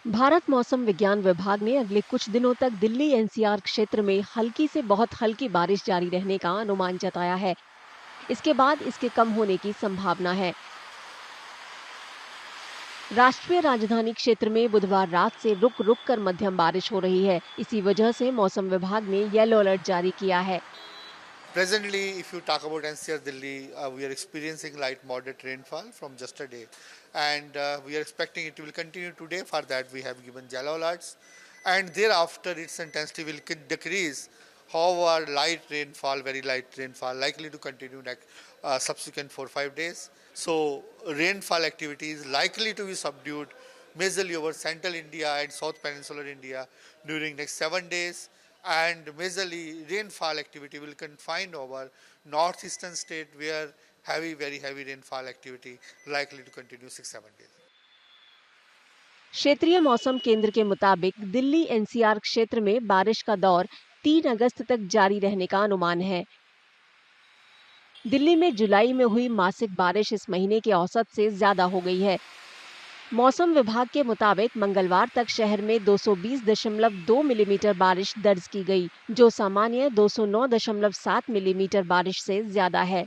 भारत मौसम विज्ञान विभाग ने अगले कुछ दिनों तक दिल्ली एनसीआर क्षेत्र में हल्की से बहुत हल्की बारिश जारी रहने का अनुमान जताया है। इसके बाद इसके कम होने की संभावना है। राष्ट्रीय राजधानी क्षेत्र में बुधवार रात से रुक रुक कर मध्यम बारिश हो रही है। इसी वजह से मौसम विभाग ने येलो अलर्ट जारी किया है। Presently, if you talk about NCR Delhi, we are experiencing light moderate rainfall from yesterday, and we are expecting it will continue today. For that, we have given yellow alerts, and thereafter its intensity will decrease. However, light rainfall, very light rainfall, likely to continue next subsequent 4-5 days. So, rainfall activity is likely to be subdued, majorly over central India and south peninsular India during next 7 days. And majorly rainfall activity will confine over northeastern state where very heavy rainfall activity likely to continue 6-7 days. क्षेत्रीय मौसम केंद्र के मुताबिक Delhi NCR क्षेत्र में बारिश का दौर 3 अगस्त तक जारी रहने का अनुमान है। दिल्ली में जुलाई में हुई मासिक बारिश इस महीने के औसत से ज्यादा हो गई है। मौसम विभाग के मुताबिक मंगलवार तक शहर में 220.2 मिलीमीटर बारिश दर्ज की गई, जो सामान्य 209.7 मिलीमीटर बारिश से ज्यादा है।